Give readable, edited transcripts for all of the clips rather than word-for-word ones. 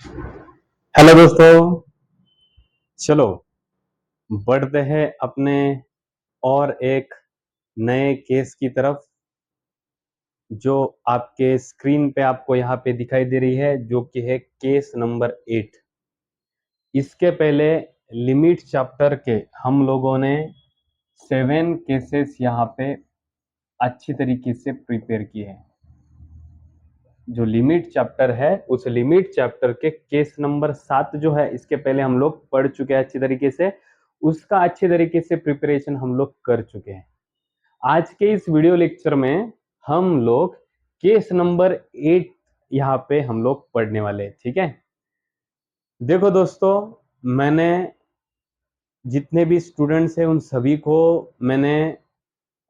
Hello दोस्तों, चलो बढ़ते हैं अपने और एक नए केस की तरफ जो आपके स्क्रीन पे आपको यहाँ पे दिखाई दे रही है, जो कि है केस नंबर 8। इसके पहले लिमिट चैप्टर के हम लोगों ने 7 केसेस यहाँ पे अच्छी तरीके से प्रिपेयर किए हैं। जो लिमिट चैप्टर है उस लिमिट चैप्टर के केस नंबर 7 जो है, इसके पहले हम लोग पढ़ चुके हैं अच्छी तरीके से। उसका अच्छी तरीके से प्रिपरेशन हम लोग कर चुके हैं। आज के इस वीडियो लेक्चर में हम लोग केस नंबर 8 यहाँ पे हम लोग पढ़ने वाले हैं। ठीक है, देखो दोस्तों, मैंने जितने भी स्टूडेंट्स हैं उन सभी को मैंने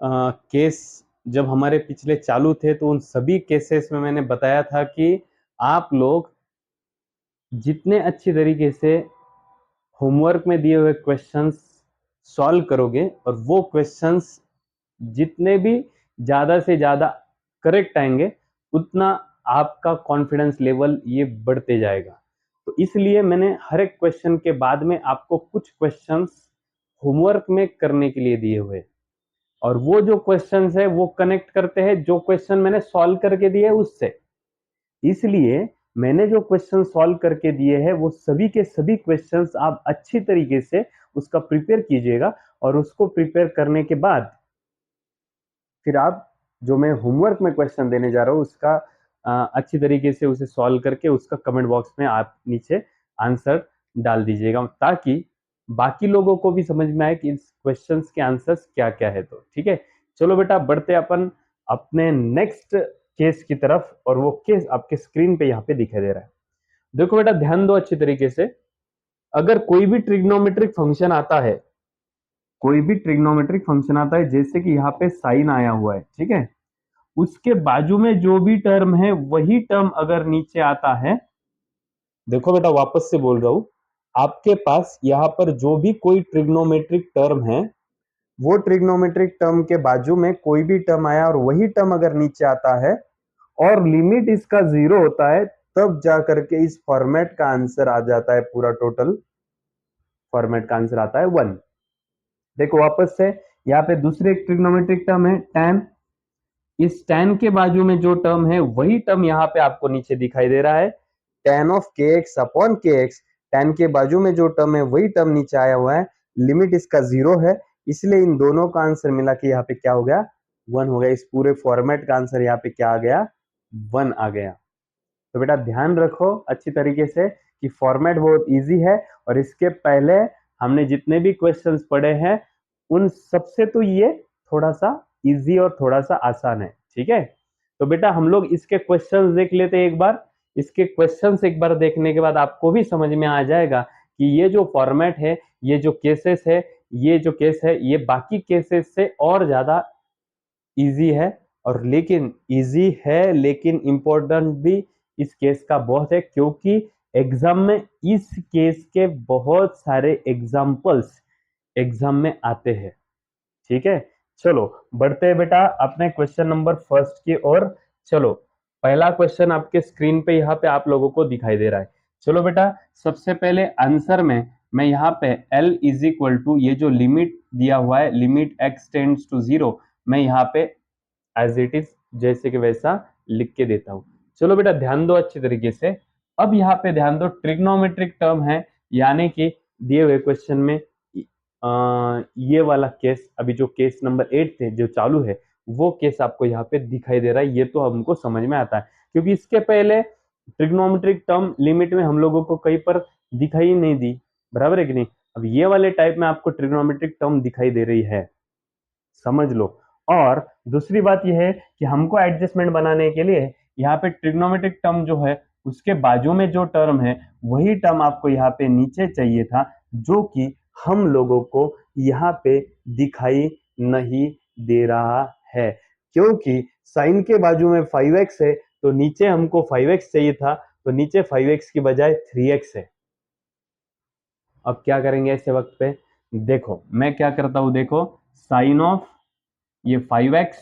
केस जब हमारे पिछले चालू थे तो उन सभी केसेस में मैंने बताया था कि आप लोग जितने अच्छी तरीके से होमवर्क में दिए हुए क्वेश्चंस सॉल्व करोगे और वो क्वेश्चंस जितने भी ज़्यादा से ज़्यादा करेक्ट आएंगे, उतना आपका कॉन्फिडेंस लेवल ये बढ़ते जाएगा। तो इसलिए मैंने हर एक क्वेश्चन के बाद में आपको कुछ क्वेश्चंस होमवर्क में करने के लिए दिए हुए, और वो जो क्वेश्चंस है वो कनेक्ट करते हैं जो क्वेश्चन मैंने सॉल्व करके दिए उससे। इसलिए मैंने जो क्वेश्चन सॉल्व करके दिए हैं वो सभी के सभी क्वेश्चंस आप अच्छी तरीके से उसका प्रिपेयर कीजिएगा, और उसको प्रिपेयर करने के बाद फिर आप जो मैं होमवर्क में क्वेश्चन देने जा रहा हूँ उसका अच्छी तरीके से उसे सॉल्व करके उसका कमेंट बॉक्स में आप नीचे आंसर डाल दीजिएगा, ताकि बाकी लोगों को भी समझ में आए कि इस क्वेश्चंस के आंसर्स क्या क्या है। तो ठीक है, चलो बेटा बढ़ते अपन अपने नेक्स्ट केस की तरफ, और वो केस आपके स्क्रीन पे यहाँ पे दिखाई दे रहा है। देखो बेटा, ध्यान दो अच्छी तरीके से। अगर कोई भी ट्रिग्नोमेट्रिक फंक्शन आता है, कोई भी ट्रिग्नोमेट्रिक फंक्शन आता है, जैसे कि यहाँ पे साइन आया हुआ है, ठीक है, उसके बाजू में जो भी टर्म है वही टर्म अगर नीचे आता है, देखो बेटा वापस से बोल रहा हूं, आपके पास यहाँ पर जो भी कोई ट्रिग्नोमेट्रिक टर्म है, वो ट्रिग्नोमेट्रिक टर्म के बाजू में कोई भी टर्म आया और वही टर्म अगर नीचे आता है और लिमिट इसका 0 होता है, तब जा करके इस फॉर्मेट का आंसर आ जाता है। पूरा टोटल फॉर्मेट का आंसर आता है 1। देखो वापस से, यहाँ पे दूसरे एक ट्रिग्नोमेट्रिक टर्म है tan। इस tan के बाजू में जो टर्म है वही टर्म यहाँ पे आपको नीचे दिखाई दे रहा है, tan of kx upon kx। tan के बाजू में जो टर्म है वही टर्म नीचे आया हुआ है, लिमिट इसका 0 है, इसलिए इन दोनों का आंसर मिला के यहाँ पे क्या हो गया, 1 हो गया। इस पूरे फॉर्मेट का आंसर यहाँ पे क्या आ गया, 1 आ गया। तो बेटा ध्यान रखो अच्छी तरीके से कि फॉर्मेट बहुत इजी है, और इसके पहले हमने जितने भी क्वेश्चंस पढ़े हैं उन सबसे तो ये थोड़ा सा इजी और थोड़ा सा आसान है। ठीक है, तो बेटा हम लोग इसके क्वेश्चंस देख लेते हैं एक बार। इसके क्वेश्चंस एक बार देखने के बाद आपको भी समझ में आ जाएगा कि ये जो फॉर्मेट है, ये जो केसेस है, ये जो केस है, ये बाकी केसेस से और ज्यादा इजी है। और लेकिन इजी है लेकिन इंपॉर्टेंट भी इस केस का बहुत है, क्योंकि एग्जाम में इस केस के बहुत सारे एग्जाम्पल्स एग्जाम में आते हैं। ठीक है, चलो बढ़ते हैं बेटा अपने क्वेश्चन नंबर फर्स्ट की ओर। चलो पहला क्वेश्चन आपके स्क्रीन पे यहाँ पे आप लोगों को दिखाई दे रहा है। चलो बेटा, सबसे पहले आंसर में मैं यहाँ पे L इज इक्वल टू, ये जो लिमिट दिया हुआ है, लिमिट x टेंड्स टू 0, मैं यहाँ पे एज इट इज जैसे कि वैसा लिख के देता हूं। चलो बेटा ध्यान दो अच्छी तरीके से। अब यहाँ पे ध्यान दो, ट्रिग्नोमेट्रिक टर्म है, यानी कि दिए हुए क्वेश्चन में ये वाला केस, अभी जो केस नंबर 8 थे जो चालू है, वो केस आपको यहाँ पे दिखाई दे रहा है। ये तो हमको समझ में आता है, क्योंकि इसके पहले ट्रिग्नोमेट्रिक टर्म लिमिट में हम लोगों को कहीं पर दिखाई नहीं दी, बराबर है कि नहीं। अब ये वाले टाइप में आपको ट्रिग्नोमेट्रिक टर्म दिखाई दे रही है, समझ लो। और दूसरी बात यह है कि हमको एडजस्टमेंट बनाने के लिए यहाँ पे ट्रिग्नोमेट्रिक टर्म जो है उसके बाजू में जो टर्म है वही टर्म आपको यहाँ पे नीचे चाहिए था, जो कि हम लोगों को यहाँ पे दिखाई नहीं दे रहा है, क्योंकि साइन के बाजू में 5x है तो नीचे हमको 5x चाहिए था, तो नीचे 5x की बजाय 3x है। अब क्या करेंगे ऐसे वक्त पे, देखो मैं क्या करता हूं, देखो साइन ऑफ ये 5x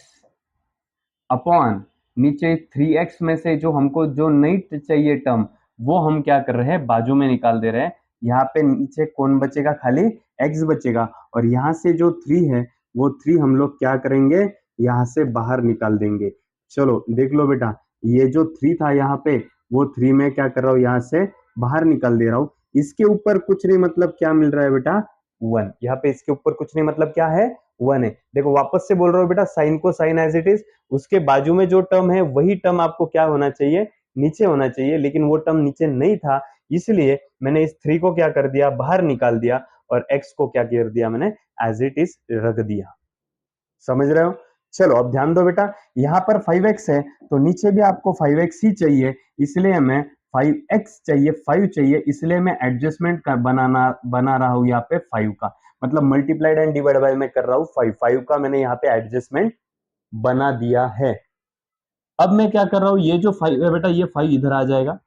अपॉन नीचे 3x में से जो हमको जो नहीं चाहिए टर्म वो हम क्या कर रहे हैं, बाजू में निकाल दे रहे हैं। यहाँ पे नीचे कौन बचेगा, खाली x बचेगा, और यहाँ से जो 3 है वो 3 हम लोग क्या करेंगे, यहाँ से बाहर निकाल देंगे। चलो देख लो बेटा, ये जो 3 था यहाँ पे, वो 3 में क्या कर रहा हूँ, यहाँ से बाहर निकाल दे रहा हूँ। इसके ऊपर कुछ नहीं, मतलब क्या मिल रहा है बेटा, 1। यहाँ पे इसके ऊपर कुछ नहीं, मतलब क्या है, 1 है। देखो वापस से बोल रहा हूँ बेटा, साइन को साइन एज इट इज, उसके बाजू में जो टर्म है वही टर्म आपको क्या होना चाहिए, नीचे होना चाहिए, लेकिन वो टर्म नीचे नहीं था, इसलिए मैंने इस 3 को क्या कर दिया, बाहर निकाल दिया, और x को क्या कर दिया मैंने, एज इट इज रख दिया। समझ रहे हो? चलो अब ध्यान दो बेटा, यहाँ पर 5x है तो नीचे भी आपको 5x ही चाहिए, इसलिए मैं 5x चाहिए, 5 चाहिए, इसलिए मैं एडजस्टमेंट बना रहा हूँ यहाँ पे 5 का, मतलब मल्टीप्लाइड एंड डिवाइड बाय में कर रहा हूँ 5 का मैंने यहाँ पे एडजस्टमेंट बना दिया है। अब मैं क्या कर रहा हूँ, ये जो 5 है बेटा, ये 5 इधर आ जाएगा,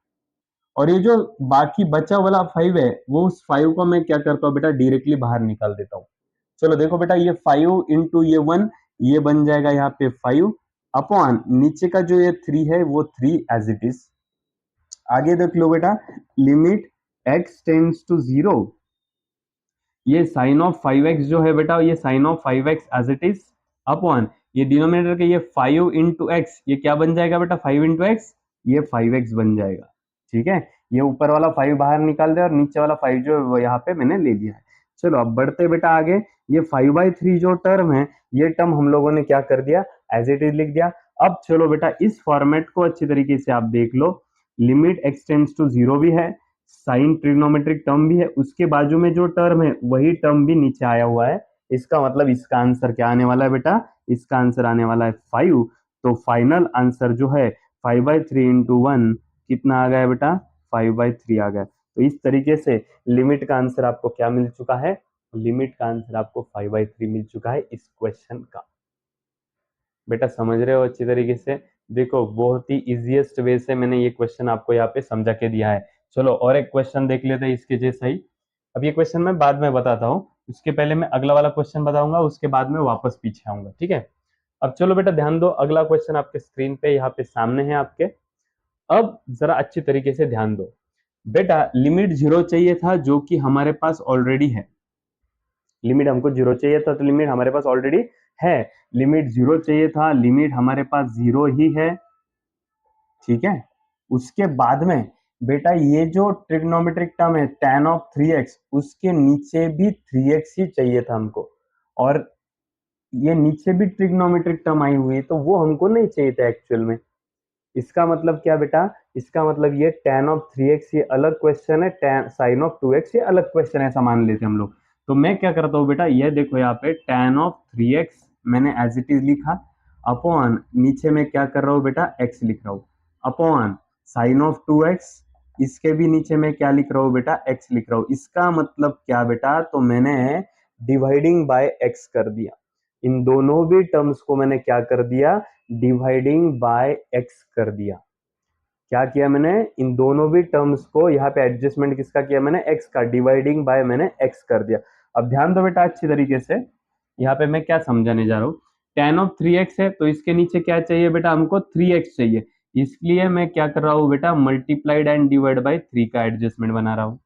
और ये जो बाकी बचा वाला 5 है, वो उस 5 को मैं क्या करता हूँ बेटा, डायरेक्टली बाहर निकाल देता हूँ। चलो देखो बेटा, ये 5 इंटू ये 1, ये बन जाएगा यहाँ पे 5 अपॉन नीचे का जो ये 3 है वो 3 एज इट इज। आगे देख लो बेटा, लिमिट x टेंड्स टू 0, ये साइन ऑफ 5x जो है बेटा, ये sine of 5x as it is upon ये डिनोमिनेटर के ये 5 इंटू एक्स, ये क्या बन जाएगा बेटा, 5 इंटू एक्स, ये 5x बन जाएगा। ठीक है, ये ऊपर वाला 5 बाहर निकाल दे और नीचे वाला 5 जो है वो यहाँ पे मैंने ले लिया है। चलो अब बढ़ते बेटा आगे, ये 5/3 जो टर्म है, ये टर्म हम लोगों ने क्या कर दिया, एज इट इज लिख दिया। अब चलो बेटा, इस फॉर्मेट को अच्छी तरीके से आप देख लो, लिमिट x टेंड्स टू 0 भी है, साइन ट्रिग्नोमेट्रिक टर्म भी है, उसके बाजू में जो टर्म है वही टर्म भी नीचे आया हुआ है। इसका मतलब इसका आंसर क्या आने वाला है बेटा, इसका आंसर आने वाला है 5। तो फाइनल आंसर जो है 5/3 इंटू 1 कितना आ गया बेटा, 5/3 आ गया। तो इस तरीके से लिमिट का आंसर आपको क्या मिल चुका है, लिमिट का आंसर आपको 5/3 मिल चुका है इस क्वेश्चन का। बेटा समझ रहे हो अच्छी तरीके से? देखो बहुत ही इजीएस्ट वे से मैंने ये क्वेश्चन आपको यहाँ पे समझा के दिया है। चलो और एक क्वेश्चन देख लेते हैं इसके जैसा ही। अब ये क्वेश्चन मैं बाद में बताता हूँ, उसके पहले मैं अगला वाला क्वेश्चन बताऊंगा, उसके बाद में वापस पीछे आऊंगा, ठीक है। अब चलो बेटा ध्यान दो, अगला क्वेश्चन आपके स्क्रीन पे यहाँ पे सामने है आपके। अब जरा अच्छी तरीके से ध्यान दो बेटा, लिमिट 0 चाहिए था जो कि हमारे पास ऑलरेडी है, लिमिट हमको 0 चाहिए था तो लिमिट हमारे पास ऑलरेडी है, लिमिट 0 चाहिए था, लिमिट हमारे पास 0 ही है, ठीक है। उसके बाद में बेटा ये जो ट्रिग्नोमेट्रिक टर्म है tan ऑफ 3x, उसके नीचे भी 3x ही चाहिए था हमको, और ये नीचे भी ट्रिग्नोमेट्रिक टर्म आई हुई है तो वो हमको नहीं चाहिए था एक्चुअल में। इसका मतलब क्या बेटा, इसका मतलब ये tan ऑफ 3x ये अलग क्वेश्चन है, tan sin ऑफ 2x ये अलग क्वेश्चन है, ऐसा मान लेते हैं हम लोग। तो मैं क्या करता हूँ बेटा, ये देखो यहाँ पे tan ऑफ 3x मैंने एज इट इज लिखा, अपॉन नीचे में क्या कर रहा हूँ बेटा, x लिख रहा हूँ, अपॉन साइन ऑफ 2x, इसके भी नीचे में क्या लिख रहा हूँ बेटा, x लिख रहा हूँ। इसका मतलब क्या बेटा, तो मैंने डिवाइडिंग बाय x कर दिया, इन दोनों भी टर्म्स को मैंने क्या कर दिया, डिवाइडिंग बाय x कर दिया। क्या किया मैंने, इन दोनों भी टर्म्स को यहाँ पे एडजस्टमेंट किसका किया मैंने, x का, डिवाइडिंग बाय मैंने x कर दिया। अब ध्यान दो बेटा अच्छी तरीके से, यहाँ पे मैं क्या समझाने जा रहा हूँ, tan ऑफ 3x है तो इसके नीचे क्या चाहिए बेटा, हमको 3x चाहिए, इसलिए मैं क्या कर रहा हूँ बेटा, मल्टीप्लाइड एंड डिवाइड बाय 3 का एडजस्टमेंट बना रहा हूँ।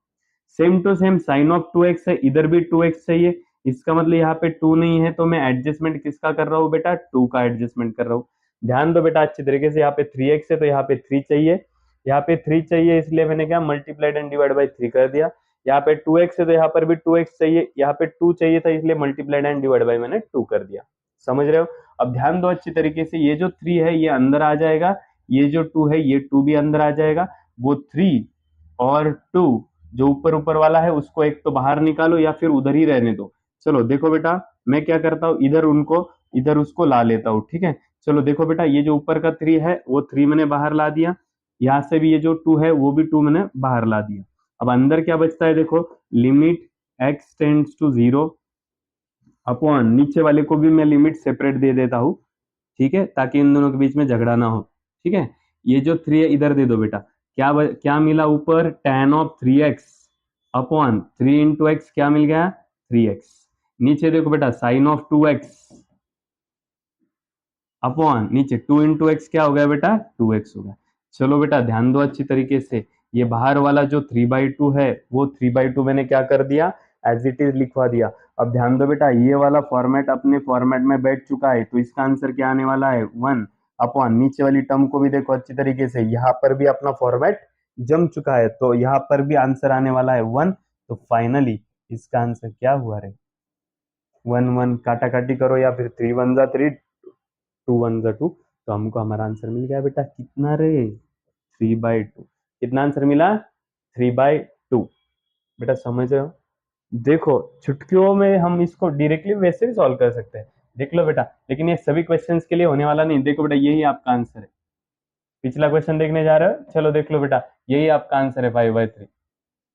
Same to same sine of 2x है, इधर भी 2x चाहिए, इसका मतलब यहाँ पे 2 नहीं है तो मैं एडजस्टमेंट किसका कर रहा हूँ बेटा, 2 का एडजस्टमेंट कर रहा हूँ। ध्यान दो बेटा अच्छी तरीके से, यहाँ पे 3x है तो यहाँ पे 3 चाहिए, यहाँ पे 3 चाहिए इसलिए मैंने क्या मल्टीप्लाइड एंड डिवाइड बाय 3 कर दिया। यहाँ पे 2x है तो यहाँ पर भी 2x चाहिए, यहाँ पे 2 चाहिए था इसलिए मल्टीप्लाइड एंड डिवाइड बाय मैंने 2 कर दिया। समझ रहे हो? अब ध्यान दो अच्छी तरीके से, ये जो 3 है ये अंदर आ जाएगा, ये जो 2 है ये 2 भी अंदर आ जाएगा, वो 3 और 2 जो ऊपर ऊपर वाला है उसको एक तो बाहर निकालो या फिर उधर ही रहने दो। चलो देखो बेटा, मैं क्या करता हूँ, इधर उनको इधर उसको ला लेता हूँ, ठीक है। चलो देखो बेटा, ये जो ऊपर का 3 है वो 3 मैंने बाहर ला दिया, यहाँ से भी ये जो 2 है वो भी 2 मैंने बाहर ला दिया। अब अंदर क्या बचता है देखो, limit x tends to 0 upon नीचे वाले को भी मैं लिमिट सेपरेट दे देता हूँ, ठीक है, ताकि इन दोनों के बीच में झगड़ा ना हो, ठीक है। ये जो 3 है इधर दे दो बेटा, क्या मिला ऊपर, tan of 3x upon 3 into x क्या मिल गया, 3x। नीचे देखो बेटा साइन ऑफ 2x अपॉन नीचे 2 इंटू एक्स क्या हो गया बेटा, 2x हो गया। चलो बेटा ध्यान दो अच्छी तरीके से, ये बाहर वाला जो 3/2 है वो 3/2 मैंने क्या कर दिया, एज इट इज लिखवा दिया। अब ध्यान दो बेटा, ये वाला फॉर्मेट अपने फॉर्मेट में बैठ चुका है, तो इसका आंसर क्या आने वाला है, 1/, नीचे वाली टर्म को भी देखो अच्छी तरीके से, यहाँ पर भी अपना फॉर्मेट जम चुका है, तो यहाँ पर भी आंसर आने वाला है 1। तो फाइनली इसका आंसर क्या हुआ रे, 1 1 काटा काटी करो या फिर 3 1 जा 3, 2 1 जा 2, तो हमको हमारा आंसर मिल गया बेटा, कितना रे, 3/2। कितना आंसर मिला, 3/2। बेटा समझ रहे हो, देखो चुटकियों में हम इसको डायरेक्टली वैसे भी सॉल्व कर सकते हैं, देख लो बेटा, लेकिन ये सभी क्वेश्चंस के लिए होने वाला नहीं। देखो बेटा यही आपका आंसर है, पिछला क्वेश्चन देखने जा रहे हो, चलो देख लो बेटा, यही आपका आंसर है 5/3।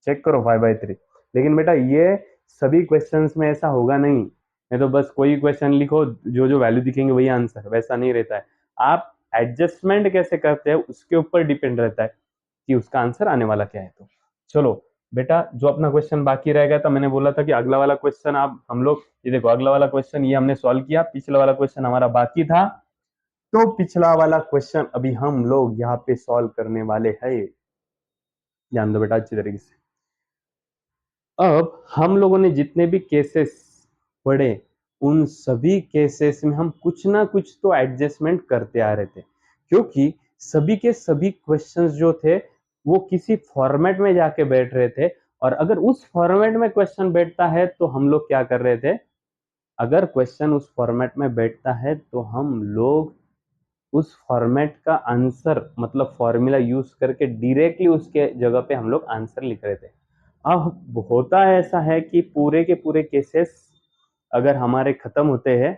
चेक करो 5/3। लेकिन बेटा ये सभी क्वेश्चंस में ऐसा होगा नहीं तो बस कोई क्वेश्चन लिखो, जो जो वैल्यू दिखेंगे वही आंसर, वैसा नहीं रहता है। आप एडजस्टमेंट कैसे करते हैं उसके ऊपर डिपेंड रहता है कि उसका आंसर आने वाला क्या है। तो चलो बेटा, जो अपना क्वेश्चन बाकी रह गया था, मैंने बोला था कि अगला वाला क्वेश्चन आप हम लोग, ये देखो अगला वाला क्वेश्चन ये हमने सॉल्व किया, पिछला वाला क्वेश्चन हमारा बाकी था, तो पिछला वाला क्वेश्चन अभी हम लोग यहाँ पे सॉल्व करने वाले हैं। ध्यान दो बेटा अच्छी तरीके से। अब हम लोगों ने जितने भी केसेस पढ़े, उन सभी केसेस में हम कुछ ना कुछ तो एडजस्टमेंट करते आ रहे थे, क्योंकि सभी के सभी क्वेश्चंस जो थे वो किसी फॉर्मेट में जाके बैठ रहे थे, और अगर उस फॉर्मेट में क्वेश्चन बैठता है तो हम लोग क्या कर रहे थे, अगर क्वेश्चन उस फॉर्मेट में बैठता है तो हम लोग उस फॉर्मेट का आंसर मतलब फॉर्मूला यूज करके डायरेक्टली उसके जगह पे हम लोग आंसर लिख रहे थे। अब होता ऐसा है कि पूरे के पूरे केसेस अगर हमारे खत्म होते हैं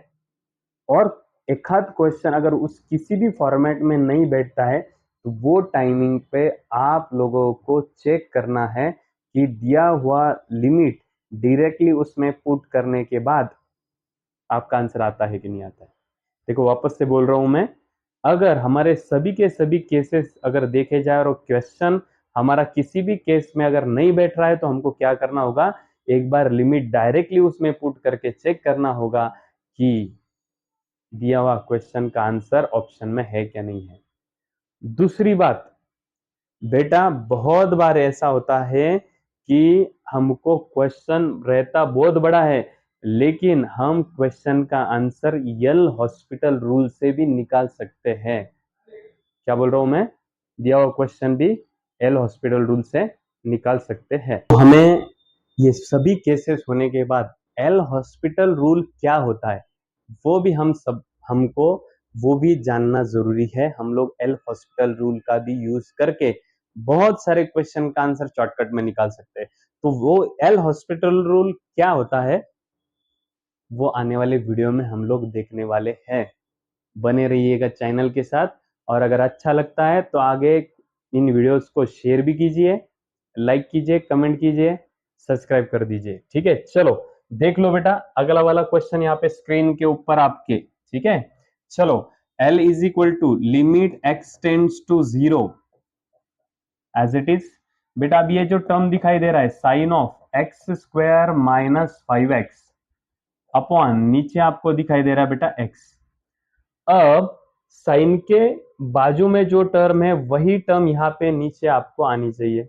और एक आध क्वेश्चन अगर उस किसी भी फॉर्मेट में नहीं बैठता है, तो वो टाइमिंग पे आप लोगों को चेक करना है कि दिया हुआ लिमिट डायरेक्टली उसमें पुट करने के बाद आपका आंसर आता है कि नहीं आता है। देखो वापस से बोल रहा हूं मैं, अगर हमारे सभी के सभी केसेस अगर देखे जाए और क्वेश्चन हमारा किसी भी केस में अगर नहीं बैठ रहा है, तो हमको क्या करना होगा, एक बार लिमिट डायरेक्टली उसमें पुट करके चेक करना होगा कि दिया हुआ क्वेश्चन का आंसर ऑप्शन में है क्या नहीं है। दूसरी बात बेटा, बहुत बार ऐसा होता है कि हमको क्वेश्चन रहता बहुत बड़ा है, लेकिन हम क्वेश्चन का आंसर यल हॉस्पिटल रूल से भी निकाल सकते हैं। क्या बोल रहा हूं मैं, दिया हुआ क्वेश्चन भी एल हॉस्पिटल रूल से निकाल सकते हैं। तो हमें ये सभी केसेस होने के बाद एल हॉस्पिटल रूल क्या होता है वो भी हमको वो भी जानना जरूरी है। हम लोग एल हॉस्पिटल रूल का भी यूज करके बहुत सारे क्वेश्चन का आंसर शॉर्टकट में निकाल सकते हैं। तो वो एल हॉस्पिटल रूल क्या होता है वो आने वाले वीडियो में हम लोग देखने वाले हैं। बने रहिएगा चैनल के साथ, और अगर अच्छा लगता है तो आगे इन वीडियोस को शेयर भी कीजिए, लाइक कीजिए, कमेंट कीजिए, सब्सक्राइब कर दीजिए। ठीक है, चलो देख लो बेटा अगला वाला क्वेश्चन यहाँ पे स्क्रीन के ऊपर आपके। ठीक है, चलो L is equal to limit x tends to 0 as it is. बेटा अब ये जो टर्म दिखाई दे रहा है sine of x square minus 5x upon नीचे आपको दिखाई दे रहा है बेटा x। अब साइन के बाजू में जो टर्म है वही टर्म यहाँ पे नीचे आपको आनी चाहिए,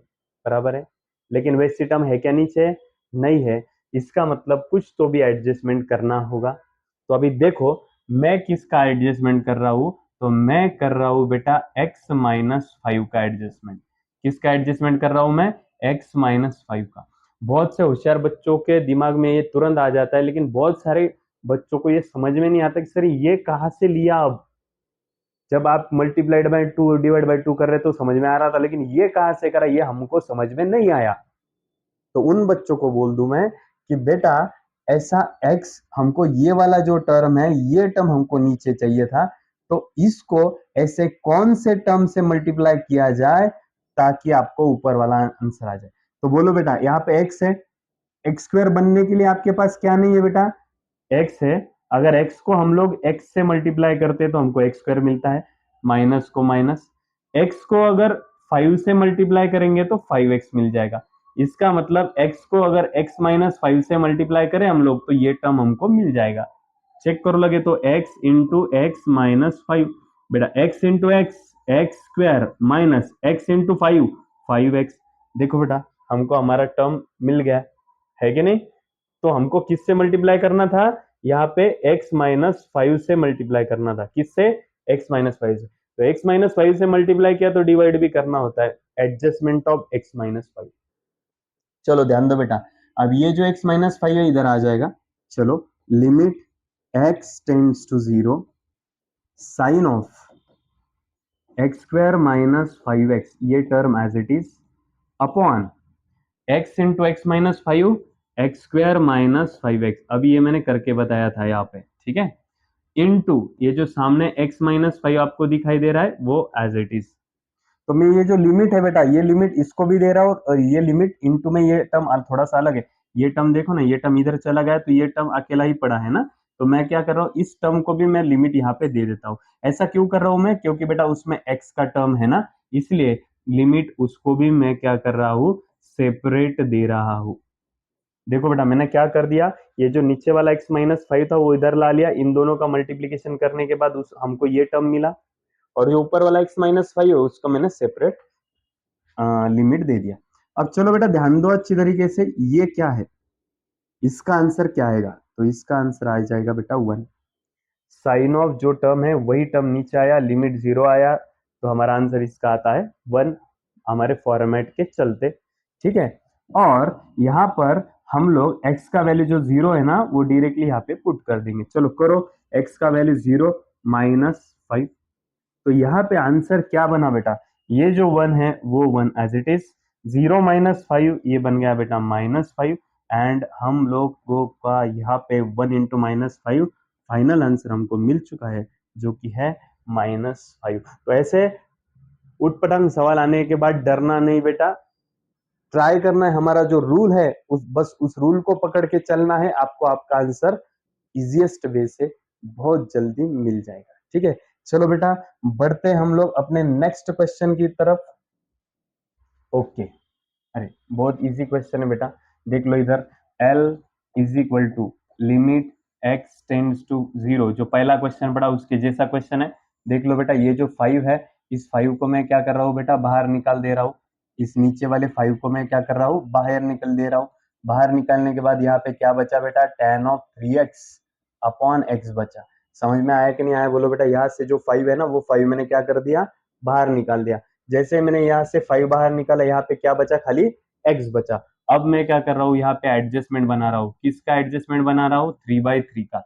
बराबर है, लेकिन वैसी टर्म है क्या नीचे, नहीं है। इसका मतलब कुछ तो भी एडजस्टमेंट करना होगा। तो अभी देखो मैं किसका एडजस्टमेंट कर रहा हूं, तो मैं कर रहा हूं बेटा x-5 का एडजस्टमेंट। किसका एडजस्टमेंट कर रहा हूं मैं, x-5 का। बहुत से होशियार बच्चों के दिमाग में ये तुरंत आ जाता है, लेकिन बहुत सारे बच्चों को ये समझ में नहीं आता कि सर ये कहां से लिया। अब जब आप मल्टीप्लाइड बाय 2 डिवाइड बाय 2 कर रहे तो समझ में आ रहा था, लेकिन ये कहां से करा ये हमको समझ में नहीं आया। तो उन बच्चों को बोल दूं मैं कि बेटा ऐसा x हमको ये वाला जो टर्म है ये टर्म हमको नीचे चाहिए था, तो इसको ऐसे कौन से टर्म से मल्टीप्लाई किया जाए ताकि आपको ऊपर वाला आंसर आ जाए। तो बोलो बेटा यहाँ पे x है, एक्स स्क्वायर बनने के लिए आपके पास क्या नहीं है बेटा, x है। अगर x को हम लोग x से मल्टीप्लाई करते हैं तो हमको x स्क्वायर मिलता है, माइनस को माइनस, x को अगर 5 से मल्टीप्लाई करेंगे तो 5x मिल जाएगा। इसका मतलब x को अगर x-5 से मल्टीप्लाई करें हम लोग तो ये टर्म हमको मिल जाएगा। चेक करो लगे तो x इंटू x-5, बेटा x into x, x square minus x into 5, 5x। देखो बेटा हमको हमारा टर्म मिल गया है कि नहीं, तो हमको किससे मल्टीप्लाई करना था, यहाँ पे x माइनस 5 से मल्टीप्लाई करना था, किससे, x माइनस 5 से। तो x माइनस 5 से मल्टीप्लाई किया तो डिवाइड भी करना होता है, एडजस्टमेंट ऑफ x माइनस 5। चलो ध्यान दो बेटा, अब ये जो x माइनस 5 है इधर आ जाएगा। चलो limit x tends to 0 sine of x square minus 5x, ये term as it is, upon x into x minus 5, x square minus 5x, अभी ये मैंने करके बताया था यहाँ पे, ठीक है, इनटू ये जो सामने x माइनस 5 आपको दिखाई दे रहा है वो एज इट इज। तो मैं ये जो लिमिट है बेटा, ये लिमिट इसको भी दे रहा हूँ और ये लिमिट इनटू में ये टर्म थोड़ा सा अलग है, ये टर्म देखो ना, ये टर्म इधर चला गया तो ये टर्म अकेला ही पड़ा है ना, तो मैं क्या कर रहा हूँ, इस टर्म को भी मैं लिमिट यहाँ पे दे देता हूँ। ऐसा क्यों कर रहा हूँ मैं, क्योंकि बेटा उसमें x का टर्म है ना, इसलिए लिमिट उसको भी मैं क्या कर रहा हूँ, सेपरेट दे रहा हूँ। देखो बेटा मैंने क्या कर दिया, ये जो नीचे वाला x माइनस 5 था वो इधर ला लिया, इन दोनों का मल्टीप्लीकेशन करने के बाद उस हमको ये टर्म मिला, और जो ऊपर वाला x माइनस 5 है उसका मैंने सेपरेट लिमिट दे दिया। अब चलो बेटा ध्यान दो अच्छी तरीके से, ये क्या है, इसका आंसर क्या आएगा, तो इसका आंसर आ जाएगा बेटा 1। साइन ऑफ जो टर्म है वही टर्म नीचे आया, लिमिट 0 आया, तो हमारा आंसर इसका आता है 1, हमारे फॉर्मेट के चलते, ठीक है। और यहाँ पर हम लोग x का वैल्यू जो 0 है ना वो डायरेक्टली यहाँ पे पुट कर देंगे। चलो करो, x का वैल्यू 0 माइनस 5, तो यहाँ पे आंसर क्या बना बेटा, ये जो 1 है वो 1 एज इट इज, 0 माइनस 5 ये बन गया बेटा माइनस 5, एंड हम लोगों का यहाँ पे 1 इंटू माइनस 5 फाइनल आंसर हमको मिल चुका है जो कि है -5। तो ऐसे उटपटांग सवाल आने के बाद डरना नहीं बेटा, ट्राई करना है, हमारा जो रूल है उस बस उस रूल को पकड़ के चलना है, आपको आपका आंसर इजिएस्ट वे से बहुत जल्दी मिल जाएगा, ठीक है। चलो बेटा बढ़ते हम लोग अपने नेक्स्ट क्वेश्चन की तरफ। ओके, अरे बहुत इजी क्वेश्चन है बेटा, देख लो इधर, L is equal to limit x tends to 0, जो पहला क्वेश्चन पड़ा उसके जैसा क्वेश्चन है। देख लो बेटा ये जो 5 है, इस 5 को मैं क्या कर रहा हूँ बेटा, बाहर निकाल दे रहा हूँ, इस नीचे वाले 5 को मैं क्या कर रहा हूँ, बाहर निकल दे रहा हूँ। बाहर निकालने के बाद यहाँ पे क्या बचा बेटा, tan of 3x upon x बचा। समझ में आया कि नहीं आया, बोलो बेटा। यहाँ से जो 5 है ना वो 5 मैंने क्या कर दिया, बाहर निकाल दिया। जैसे मैंने यहाँ से 5 बाहर निकाला, यहाँ पे क्या बचा, खाली x बचा। अब मैं क्या कर रहा हूँ, यहाँ पे एडजस्टमेंट बना रहा हूँ, किसका एडजस्टमेंट बना रहा हूँ, 3/3 का।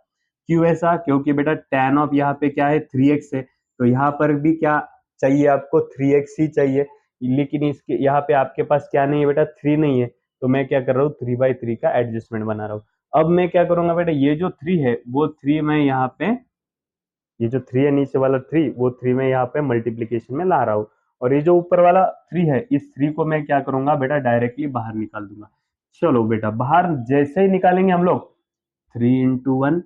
क्यों ऐसा, क्योंकि बेटा tan ऑफ यहाँ पे क्या है, 3x है, तो यहाँ पर भी क्या चाहिए आपको, 3x ही चाहिए, लेकिन इसके यहाँ पे आपके पास क्या नहीं है बेटा, 3 नहीं है, तो मैं क्या कर रहा हूँ, 3/3 का एडजस्टमेंट बना रहा हूँ। अब मैं क्या करूंगा बेटा, ये जो 3 है वो 3 मैं यहाँ पे, ये जो 3 है नीचे वाला 3, वो 3 मैं यहाँ पे मल्टीप्लीकेशन में ला रहा हूँ, और ये जो ऊपर वाला 3 है, इस 3 को मैं क्या करूंगा बेटा, डायरेक्टली बाहर निकाल दूंगा। चलो बेटा बाहर जैसे ही निकालेंगे हम लोग, 3 इंटू 1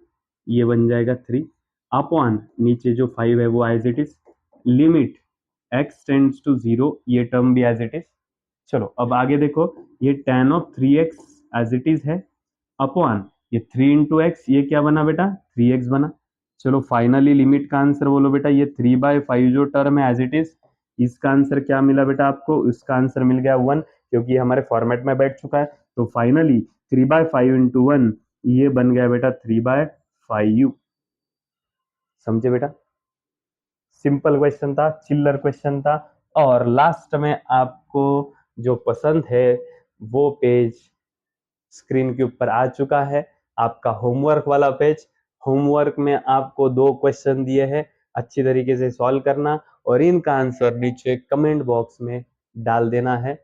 ये बन जाएगा 3 अपॉन नीचे जो 5 है वो as it is, limit x tends to 0, ये टर्म भी एज इट इज। चलो अब आगे देखो, ये tan of 3x as it is है, अपॉन ये 3 इंटू एक्स, ये क्या बना बेटा, 3x बना। चलो फाइनली लिमिट का आंसर बोलो बेटा, ये 3/5 जो टर्म है एज इट इज, इसका आंसर क्या मिला बेटा आपको, इसका आंसर मिल गया 1, क्योंकि हमारे फॉर्मेट में बैठ चुका है। तो फाइनली 3/5 इंटू 1 ये बन गया बेटा 3/5। समझे बेटा, सिंपल क्वेश्चन था, चिल्लर क्वेश्चन था। और लास्ट में आपको जो पसंद है वो पेज स्क्रीन के ऊपर आ चुका है, आपका होमवर्क वाला पेज। होमवर्क में आपको 2 क्वेश्चन दिए हैं, अच्छी तरीके से सॉल्व करना और इनका आंसर नीचे कमेंट बॉक्स में डाल देना है।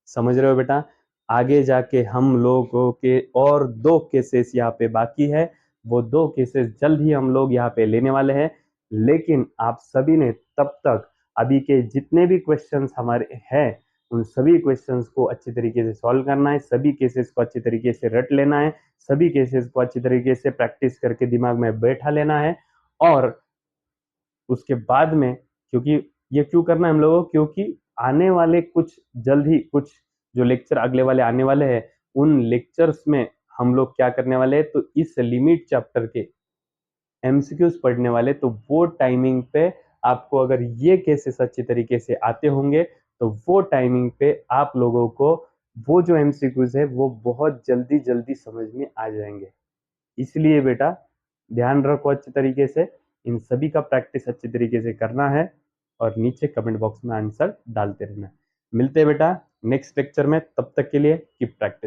समझ रहे हो बेटा, आगे जाके हम लोगों के और 2 केसेस यहाँ पे बाकी है, वो 2 केसेस जल्द ही हम लोग यहाँ पे लेने वाले हैं। लेकिन आप सभी ने तब तक अभी के जितने भी क्वेश्चंस हमारे हैं उन सभी क्वेश्चंस को अच्छी तरीके से सॉल्व करना है, सभी केसेस को अच्छी तरीके से रट लेना है, सभी केसेस को अच्छी तरीके से प्रैक्टिस करके दिमाग में बैठा लेना है। और उसके बाद में, क्योंकि ये क्यों करना है हम लोगों को, क्योंकि आने वाले कुछ जल्द ही कुछ जो लेक्चर अगले वाले आने वाले हैं उन लेक्चर्स में हम लोग क्या करने वाले हैं, तो इस लिमिट चैप्टर के एमसीक्यूज पढ़ने वाले। तो वो टाइमिंग पे आपको अगर ये केसेस अच्छी तरीके से आते होंगे तो वो टाइमिंग पे आप लोगों को वो जो एमसीक्यूज है वो बहुत जल्दी जल्दी समझ में आ जाएंगे। इसलिए बेटा ध्यान रखो अच्छे तरीके से, इन सभी का प्रैक्टिस अच्छे तरीके से करना है और नीचे कमेंट बॉक्स में आंसर डालते रहना है। मिलते हैं बेटा नेक्स्ट लेक्चर में, तब तक के लिए कीप प्रैक्टिस।